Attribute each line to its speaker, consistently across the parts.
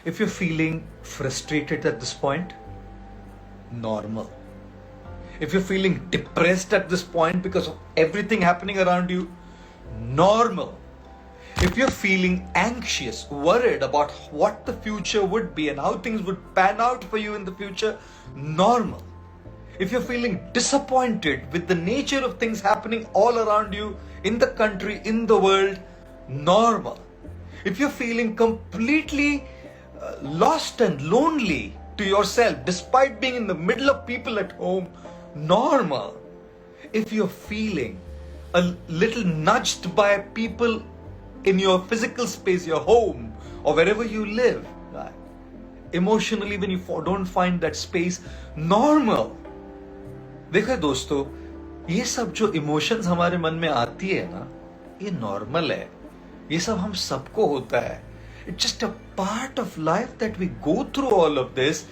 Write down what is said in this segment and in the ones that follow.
Speaker 1: If you're feeling frustrated at this point, normal. If you're feeling depressed at this point because of everything happening around you, normal. If you're feeling anxious, worried about what the future would be and how things would pan out for you in the future, normal. If you're feeling disappointed with the nature of things happening all around you, in the country, in the world, normal. If you're feeling completely lost and lonely to yourself, despite being in the middle of people at home, normal. If you're feeling a little nudged by people in your physical space, your home, or wherever you live, right? Emotionally, when you don't find that space, normal. देखो दोस्तों, ये सब जो emotions हमारे मन में आती है ना, ये नॉर्मल है. ये सब हम सबको होता है. It's just a part of life that we go through all of this.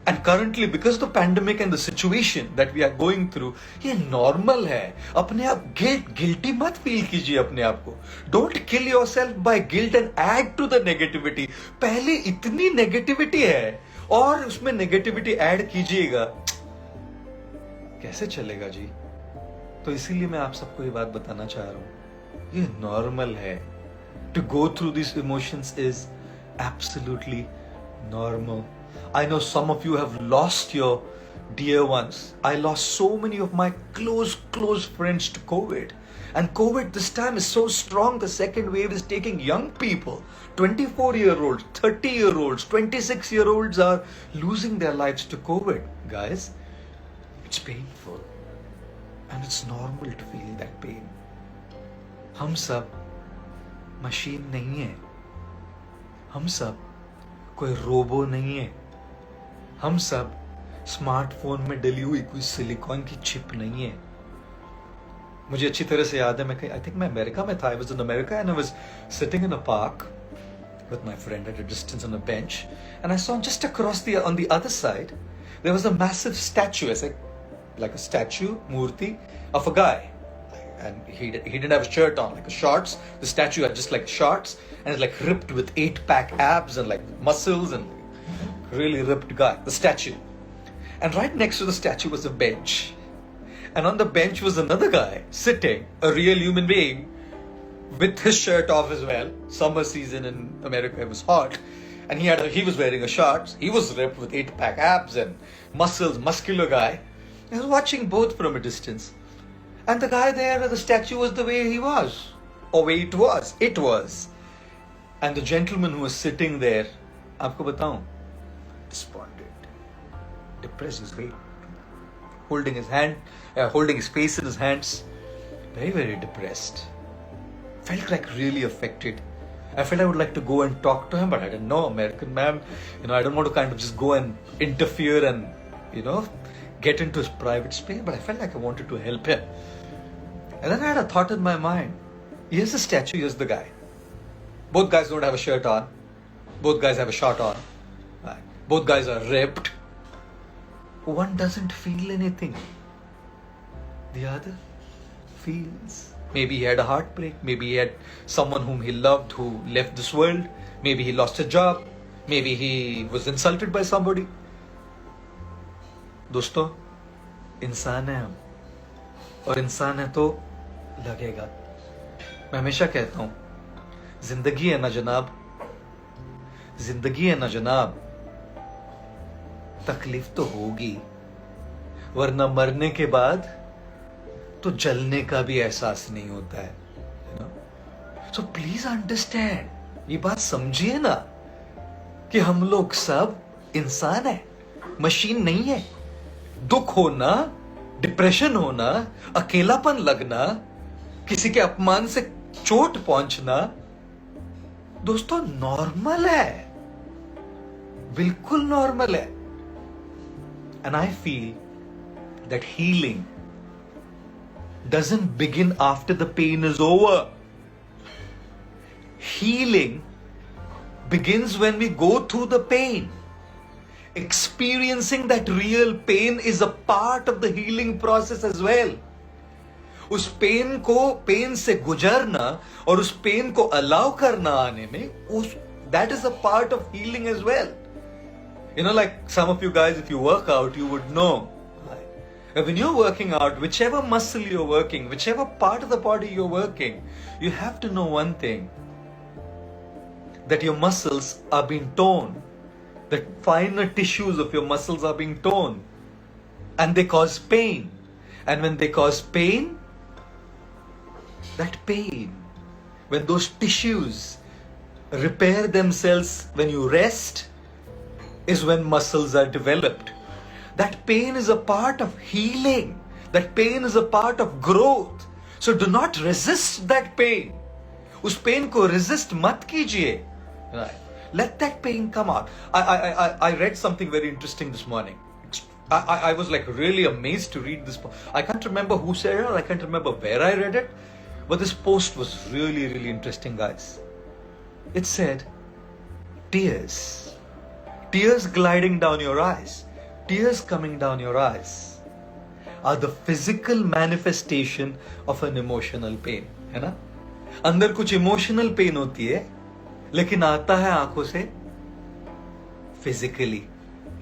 Speaker 1: And currently, because of the pandemic and the situation that we are going through, ये normal है. अपने आप guilty मत feel कीजिए अपने आप को. Don't kill yourself by guilt and add to the negativity. पहले इतनी negativity है और उसमें negativity add कीजिएगा, कैसे चलेगा जी? तो इसीलिए मैं आप सबको ये बात बताना चाह रहा हूँ. ये normal है. To go through these emotions is absolutely normal. I know some of you have lost your dear ones. I lost so many of my close friends to COVID. And COVID this time is so strong. The second wave is taking young people. 24-year-olds, 30-year-olds, 26-year-olds are losing their lives to COVID. Guys, it's painful. And it's normal to feel that pain. हम सब machine नहीं है. हम सब कोई robo नहीं है. हम सब स्मार्टफोन में डली हुई कोई सिलिकॉन की चिप नहीं है. मुझे अच्छी तरह से याद है, मैं आई थिंक मैं अमेरिका में था. I was in America and I was sitting in a park with my friend at a distance on a bench, and I saw just across on the other side there was a massive statue. I said, like a statue, murti of a guy, and he didn't have a shirt on, like a shorts. The statue had just like shorts and it's like ripped with 8-pack abs and like muscles and really ripped guy, the statue. And right next to the statue was a bench, and on the bench was another guy sitting, a real human being, with his shirt off as well. Summer season in America, it was hot, and he was wearing a shorts. He was ripped with 8-pack abs and muscles, muscular guy. I was watching both from a distance, and the guy there at the statue was the way he was, or way it was. And the gentleman who was sitting there, आपको बताऊं, despondent, depressed, his weight, holding his face in his hands, very, very depressed. Felt like really affected. I felt I would like to go and talk to him, but I didn't know, American man, I don't want to kind of just go and interfere and, get into his private space, but I felt like I wanted to help him. And then I had a thought in my mind, here's the statue, here's the guy. Both guys don't have a shirt on. Both guys have a short on. Right. Both guys are ripped. One doesn't feel anything. The other feels. Maybe he had a heartbreak. Maybe he had someone whom he loved who left this world. Maybe he lost a job. Maybe he was insulted by somebody. दोस्तों, इंसान है हम, और इंसान है तो लगेगा. मैं हमेशा कहता हूं, जिंदगी है ना जनाब, तकलीफ तो होगी, वरना मरने के बाद तो जलने का भी एहसास नहीं होता है. सो प्लीज अंडरस्टैंड, ये बात समझिए ना कि हम लोग सब इंसान है, मशीन नहीं है. दुख होना, डिप्रेशन होना, अकेलापन लगना, किसी के अपमान से चोट पहुंचना, दोस्तों नॉर्मल है, बिल्कुल नॉर्मल है. And I feel that healing doesn't begin after the pain is over. Healing begins when we go through the pain. Experiencing that real pain is a part of the healing process as well. उस pen से गुजरना और उस pen को allow करना आने में, That is a part of healing as well. Like some of you guys, if you work out, you would know. When you're working out, whichever muscle you're working, whichever part of the body you're working, you have to know one thing, that your muscles are being torn. The finer tissues of your muscles are being torn. And they cause pain. And when they cause pain, that pain, when those tissues repair themselves when you rest, is when muscles are developed. That pain is a part of healing. That pain is a part of growth. So do not resist that pain. उस pain को resist मत कीजिए. Right. Let that pain come out. I read something very interesting this morning. I was like really amazed to read this. I can't remember who said it, or I can't remember where I read it, but this post was really, really interesting, guys. It said, tears gliding down your eyes, tears coming down your eyes, are the physical manifestation of an emotional pain. है ना? अंदर कुछ emotional pain होती है, लेकिन आता है आंखों से physically.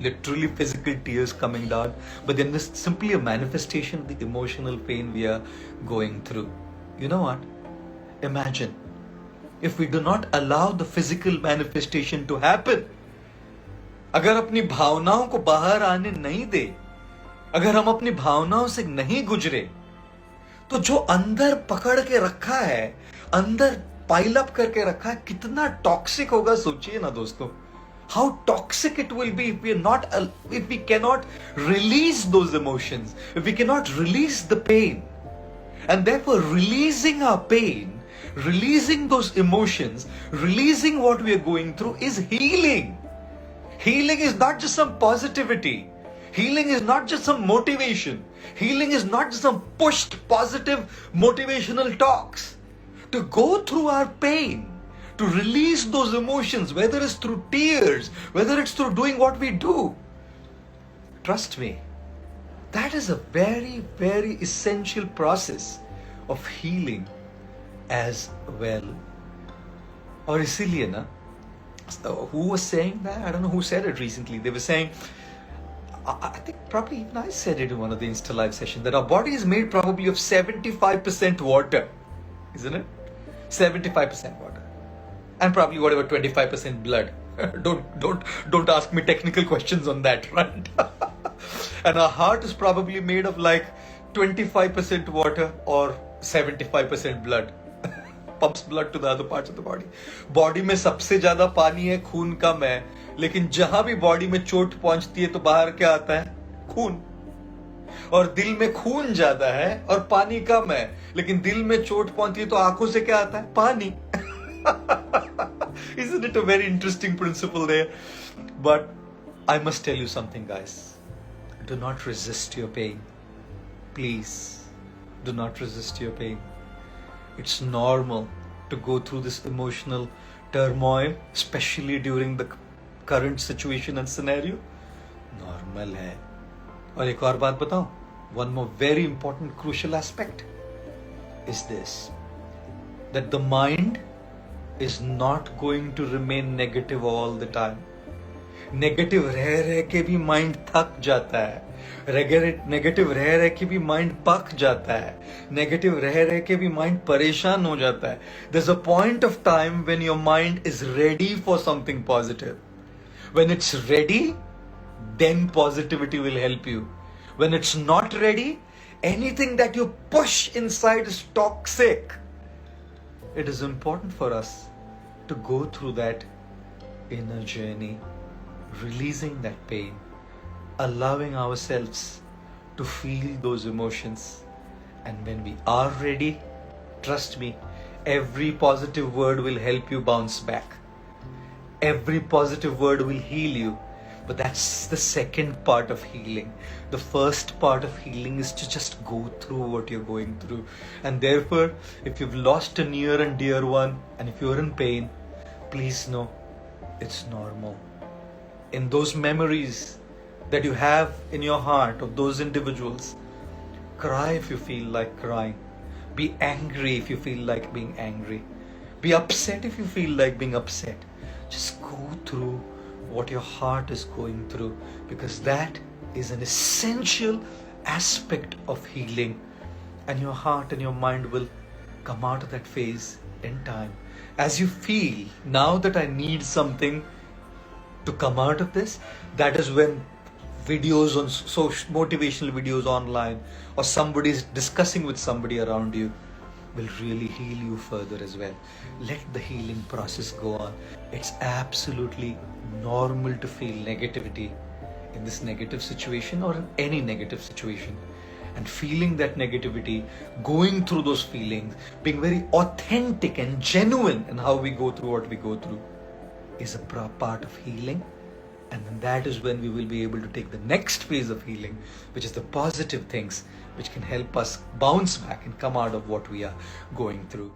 Speaker 1: Literally physical tears coming down, but then this is simply a manifestation of the emotional pain we are going through. You know what? Imagine if we do not allow the physical manifestation to happen. अगर अपनी भावनाओं को बाहर आने नहीं दे, अगर हम अपनी भावनाओं से नहीं गुजरे, तो जो अंदर पकड़ के रखा है, अंदर पाइल अप करके रखा है, कितना टॉक्सिक होगा सोचिए ना दोस्तों. How toxic it will be if we cannot release those emotions, if we cannot release the pain. And therefore releasing our pain, releasing those emotions, releasing what we are going through is healing. Healing is not just some positivity. Healing is not just some motivation. Healing is not just some pushed positive motivational talks. To go through our pain, to release those emotions, whether it's through tears, whether it's through doing what we do. Trust me, that is a very, very essential process of healing as well. Or इसीलिए ना, who was saying that? I don't know who said it recently. They were saying, I think probably even I said it in one of the Insta Live sessions, that our body is made probably of 75% water, isn't it? 75% water. And probably whatever 25% blood. Don't ask me technical questions on that, right? And our heart is probably made of like 25% water or 75% blood. Pumps blood to the other parts of the body. Body में सबसे ज़्यादा पानी है, खून कम है. लेकिन जहाँ भी body में चोट पहुँचती है तो बाहर क्या आता है? खून. और दिल में खून ज़्यादा है और पानी कम है. लेकिन दिल में चोट पहुँचती है तो आंखों से क्या आता है? पानी. Isn't it a very interesting principle there? But I must tell you something, guys. Do not resist your pain. Please, do not resist your pain. It's normal to go through this emotional turmoil, especially during the current situation and scenario. Normal है. और एक और बात बताऊं? One more very important, crucial aspect is this: that the mind is not going to remain negative all the time. Negative रह के भी mind थक जाता है. नेगेटिव रह के भी माइंड पक जाता है. नेगेटिव रह के भी माइंड परेशान हो जाता है. There's a point of time when your mind is ready for something positive. When it's ready, then positivity will help you. When it's not ready, anything that you push inside is toxic. It is important for us to go through that inner journey, releasing that pain, allowing ourselves to feel those emotions. And when we are ready, trust me, every positive word will help you bounce back. Every positive word will heal you. But that's the second part of healing. The first part of healing is to just go through what you're going through. And therefore, if you've lost a near and dear one, and if you're in pain, please know it's normal. In those memories that you have in your heart of those individuals, cry if you feel like crying. Be angry if you feel like being angry. Be upset if you feel like being upset. Just go through what your heart is going through, because that is an essential aspect of healing, and your heart and your mind will come out of that phase in time. As you feel, now that I need something to come out of this, that is when videos on social motivational videos online, or somebody is discussing with somebody around you, will really heal you further as well. Let the healing process go on. It's absolutely normal to feel negativity in this negative situation or in any negative situation. And feeling that negativity, going through those feelings, being very authentic and genuine in how we go through what we go through, is a part of healing. And then that is when we will be able to take the next phase of healing, which is the positive things, which can help us bounce back and come out of what we are going through.